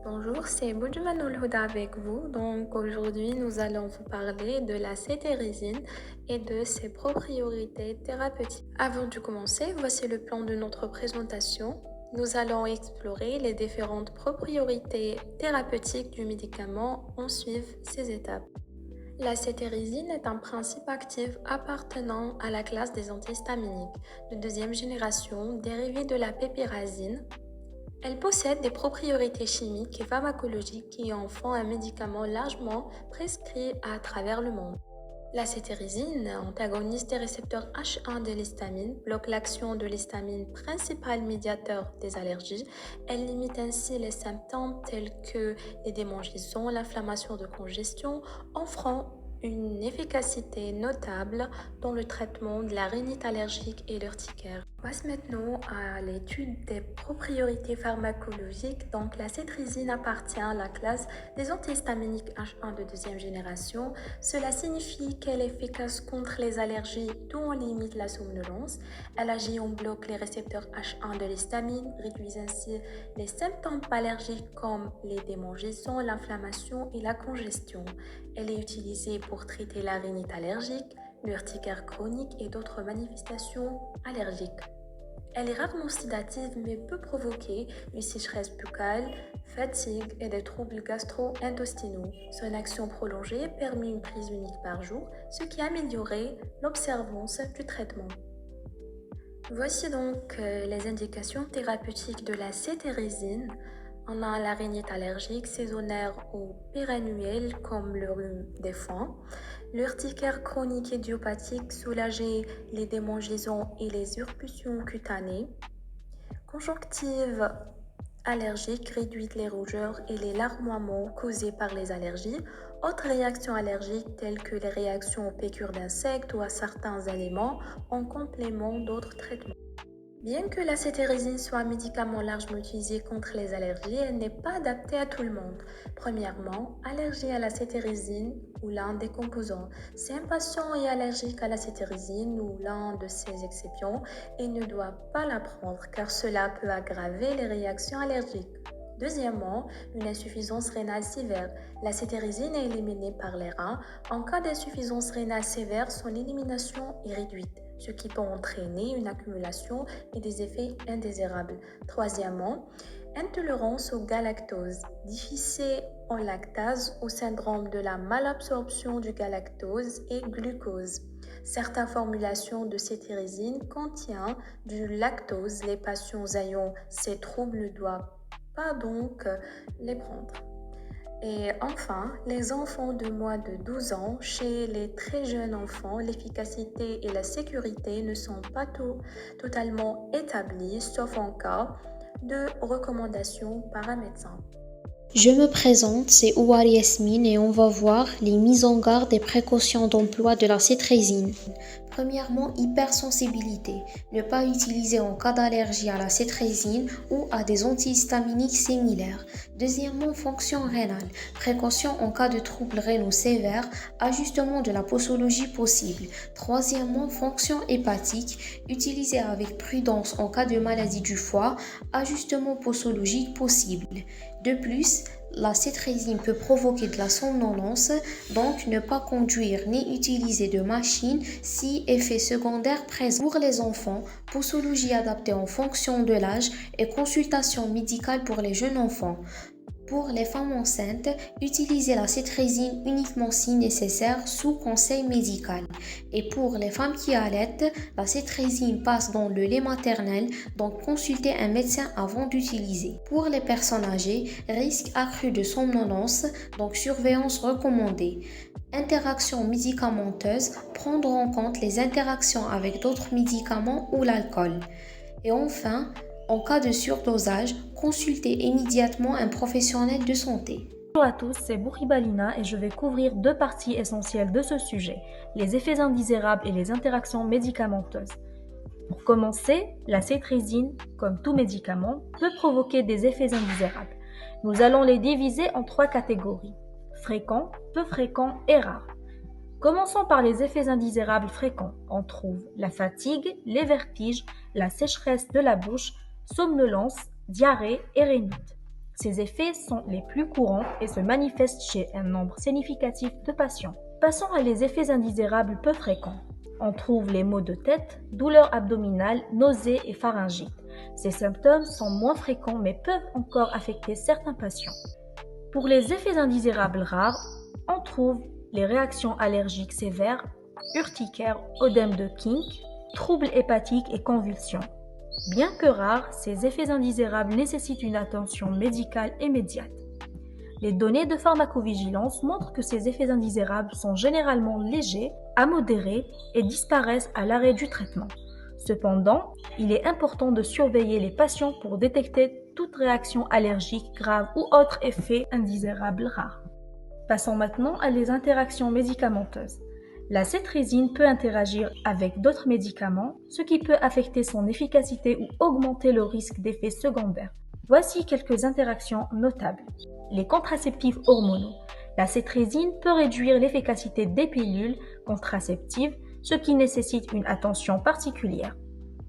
Bonjour, c'est Boudjoumanou Houda avec vous. Donc aujourd'hui, nous allons vous parler de la cétérisine et de ses propriétés thérapeutiques. Avant de commencer, voici le plan de notre présentation. Nous allons explorer les différentes propriétés thérapeutiques du médicament. On suit ces étapes. La cétérisine est un principe actif appartenant à la classe des antihistaminiques de deuxième génération dérivé de la pépirazine. Elle possède des propriétés chimiques et pharmacologiques qui en font un médicament largement prescrit à travers le monde. La cétérisine, antagoniste des récepteurs H1 de l'histamine, bloque l'action de l'histamine, principal médiateur des allergies. Elle limite ainsi les symptômes tels que les démangeaisons, l'inflammation de congestion, offrant une efficacité notable dans le traitement de la rhinite allergique et l'urticaire. On passe maintenant à l'étude des propriétés pharmacologiques. Donc, la cétrizine appartient à la classe des antihistaminiques H1 de deuxième génération. Cela signifie qu'elle est efficace contre les allergies d'où on limite la somnolence. Elle agit en bloc les récepteurs H1 de l'histamine, réduit ainsi les symptômes allergiques comme les démangeaisons, l'inflammation et la congestion. Elle est utilisée pour traiter la rhinite allergique, l'urticaire chronique et d'autres manifestations allergiques. Elle est rarement sédative mais peut provoquer une sécheresse buccale, fatigue et des troubles gastro-intestinaux. Son action prolongée permet une prise unique par jour, ce qui améliorerait l'observance du traitement. Voici donc les indications thérapeutiques de la cétérisine. On a la rhinite allergique saisonnière ou pérennielle comme le rhume des foins, l'urticaire chronique idiopathique soulager les démangeaisons et les éruptions cutanées, conjonctive allergique réduit les rougeurs et les larmoiements causés par les allergies, autres réactions allergiques telles que les réactions aux piqûres d'insectes ou à certains aliments en complément d'autres traitements. Bien que la cétérisine soit un médicament largement utilisé contre les allergies, elle n'est pas adaptée à tout le monde. Premièrement, allergie à la cétérisine ou l'un des composants. Si un patient est allergique à la cétérisine ou l'un de ses excipients, il ne doit pas la prendre car cela peut aggraver les réactions allergiques. Deuxièmement, une insuffisance rénale sévère. La cétérisine est éliminée par les reins. En cas d'insuffisance rénale sévère, son élimination est réduite, ce qui peut entraîner une accumulation et des effets indésirables. Troisièmement, intolérance au galactose, déficit en lactase ou syndrome de la malabsorption du galactose et glucose. Certaines formulations de cétérisine contiennent du lactose. Les patients ayant ces troubles ne doivent pas donc les prendre. Et enfin, les enfants de moins de 12 ans, chez les très jeunes enfants, l'efficacité et la sécurité ne sont pas totalement établies, sauf en cas de recommandation par un médecin. Je me présente, c'est Ouar Yasmine et on va voir les mises en garde et précautions d'emploi de la cétrizine. Premièrement, hypersensibilité. Ne pas utiliser en cas d'allergie à la cétrizine ou à des antihistaminiques similaires. Deuxièmement, fonction rénale. Précaution en cas de troubles rénaux sévères. Ajustement de la posologie possible. Troisièmement, fonction hépatique. Utiliser avec prudence en cas de maladie du foie. Ajustement posologique possible. De plus, la cétrizine peut provoquer de la somnolence, donc ne pas conduire ni utiliser de machine si effet secondaire présent. Pour les enfants, posologie adaptée en fonction de l'âge et consultation médicale pour les jeunes enfants. Pour les femmes enceintes, utilisez la cétrizine uniquement si nécessaire sous conseil médical. Et pour les femmes qui allaitent, la cétrizine passe dans le lait maternel, donc consultez un médecin avant d'utiliser. Pour les personnes âgées, risque accru de somnolence, donc surveillance recommandée. Interactions médicamenteuses, prendre en compte les interactions avec d'autres médicaments ou l'alcool. Et enfin, en cas de surdosage, consultez immédiatement un professionnel de santé. Bonjour à tous, c'est Bouribalina et je vais couvrir deux parties essentielles de ce sujet, les effets indésirables et les interactions médicamenteuses. Pour commencer, la cétrizine, comme tout médicament, peut provoquer des effets indésirables. Nous allons les diviser en trois catégories, fréquents, peu fréquents et rares. Commençons par les effets indésirables fréquents. On trouve la fatigue, les vertiges, la sécheresse de la bouche, somnolence, diarrhée et rhinite. Ces effets sont les plus courants et se manifestent chez un nombre significatif de patients. Passons à les effets indésirables peu fréquents. On trouve les maux de tête, douleurs abdominales, nausées et pharyngite. Ces symptômes sont moins fréquents mais peuvent encore affecter certains patients. Pour les effets indésirables rares, on trouve les réactions allergiques sévères, urticaire, œdème de Kink, troubles hépatiques et convulsions. Bien que rares, ces effets indésirables nécessitent une attention médicale immédiate. Les données de pharmacovigilance montrent que ces effets indésirables sont généralement légers à modérés et disparaissent à l'arrêt du traitement. Cependant, il est important de surveiller les patients pour détecter toute réaction allergique grave ou autre effet indésirable rare. Passons maintenant à les interactions médicamenteuses. La cétrizine peut interagir avec d'autres médicaments, ce qui peut affecter son efficacité ou augmenter le risque d'effets secondaires. Voici quelques interactions notables. Les contraceptifs hormonaux. La cétrizine peut réduire l'efficacité des pilules contraceptives, ce qui nécessite une attention particulière.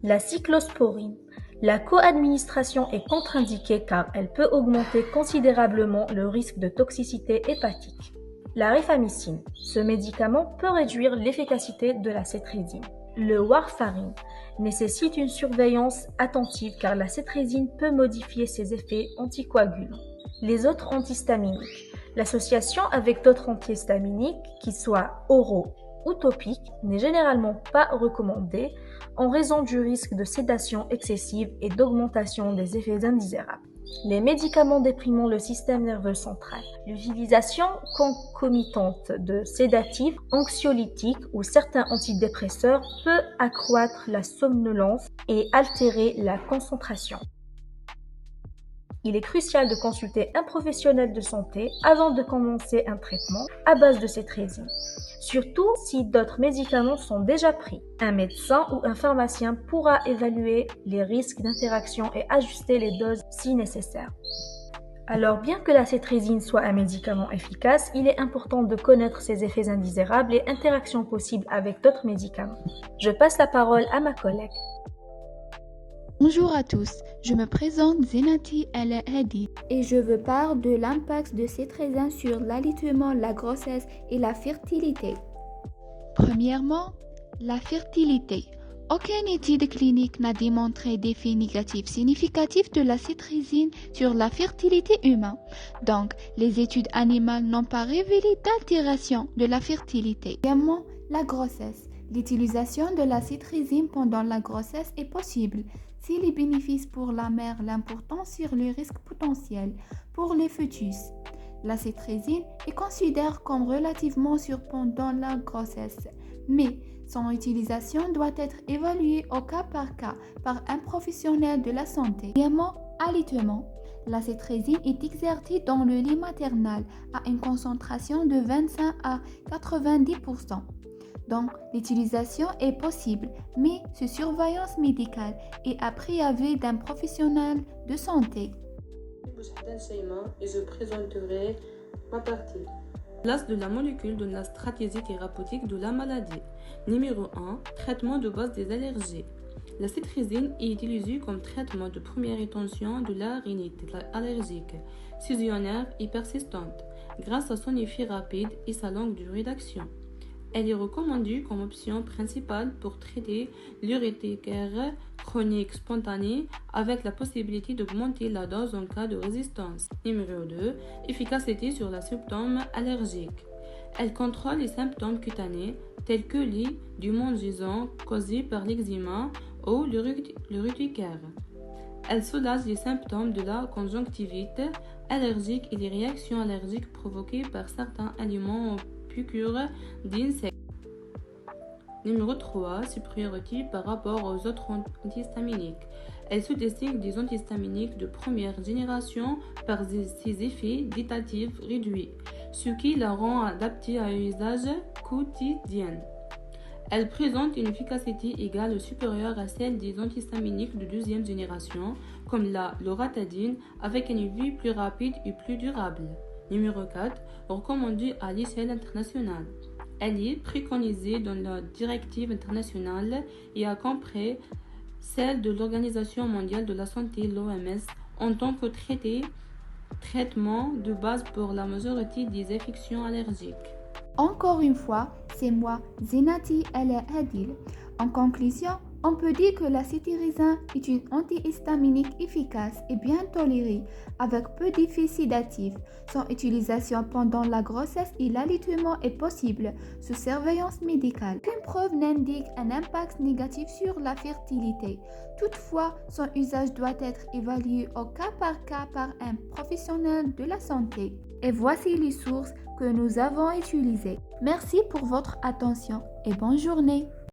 La cyclosporine. La co-administration est contre-indiquée car elle peut augmenter considérablement le risque de toxicité hépatique. La rifamycine. Ce médicament peut réduire l'efficacité de la cétrizine. Le warfarine nécessite une surveillance attentive car la cétrizine peut modifier ses effets anticoagulants. Les autres antihistaminiques. L'association avec d'autres antihistaminiques, qu'ils soient oraux ou topiques, n'est généralement pas recommandée en raison du risque de sédation excessive et d'augmentation des effets indésirables. Les médicaments déprimant le système nerveux central. L'utilisation concomitante de sédatifs, anxiolytiques ou certains antidépresseurs peut accroître la somnolence et altérer la concentration. Il est crucial de consulter un professionnel de santé avant de commencer un traitement à base de cétrizine, surtout si d'autres médicaments sont déjà pris. Un médecin ou un pharmacien pourra évaluer les risques d'interaction et ajuster les doses si nécessaire. Alors, bien que la cétrizine soit un médicament efficace, il est important de connaître ses effets indésirables et interactions possibles avec d'autres médicaments. Je passe la parole à ma collègue. Bonjour à tous, je me présente Zenati El Hadi et je veux parler de l'impact de cétrizine sur l'allaitement, la grossesse et la fertilité. Premièrement, la fertilité. Aucune étude clinique n'a démontré d'effets négatifs significatifs de la cétrizine sur la fertilité humaine. Donc, les études animales n'ont pas révélé d'altération de la fertilité. Deuxièmement, la grossesse. L'utilisation de la cétrizine pendant la grossesse est possible si les bénéfices pour la mère l'important sur les risques potentiels pour les fœtus. La cétrizine est considérée comme relativement sûre pendant la grossesse, mais son utilisation doit être évaluée au cas par un professionnel de la santé. Troisièmement, allaitement. La cétrizine est exercée dans le lait maternel à une concentration de 25 à 90%. Donc, l'utilisation est possible, mais sous surveillance médicale et après avis d'un professionnel de santé. Et je présenterai ma partie. Place de la molécule de la stratégie thérapeutique de la maladie. Numéro 1. Traitement de base des allergies. La cétrizine est utilisée comme traitement de première intention de la rhinite allergique, saisonnière et persistante, grâce à son effet rapide et sa longue durée d'action. Elle est recommandée comme option principale pour traiter l'urticaire chronique spontanée avec la possibilité d'augmenter la dose en cas de résistance. Numéro 2. Efficacité sur les symptômes allergiques. Elle contrôle les symptômes cutanés tels que les démangeaisons causées par l'eczéma ou l'urticaire. Elle soulage les symptômes de la conjonctivite allergique et les réactions allergiques provoquées par certains aliments ou piqûres d'insectes. Numéro 3. Supériorité par rapport aux autres antihistaminiques. Elle se distingue des antihistaminiques de première génération par ses effets détatifs réduits, ce qui la rend adaptée à un usage quotidien. Elle présente une efficacité égale ou supérieure à celle des antihistaminiques de deuxième génération, comme la loratadine, avec un effet plus rapide et plus durable. Numéro 4. Recommandée à l'échelle internationale. Elle est préconisée dans la directive internationale et a compris celle de l'Organisation mondiale de la santé, l'OMS, en tant que traité Traitement de base pour la majorité des affections allergiques. Encore une fois, c'est moi, Zinati El Adil. En conclusion, on peut dire que la cétirizine est une antihistaminique efficace et bien tolérée, avec peu d'effets sédatifs. Son utilisation pendant la grossesse et l'allaitement est possible sous surveillance médicale. Aucune preuve n'indique un impact négatif sur la fertilité. Toutefois, son usage doit être évalué au cas par un professionnel de la santé. Et voici les sources que nous avons utilisées. Merci pour votre attention et bonne journée.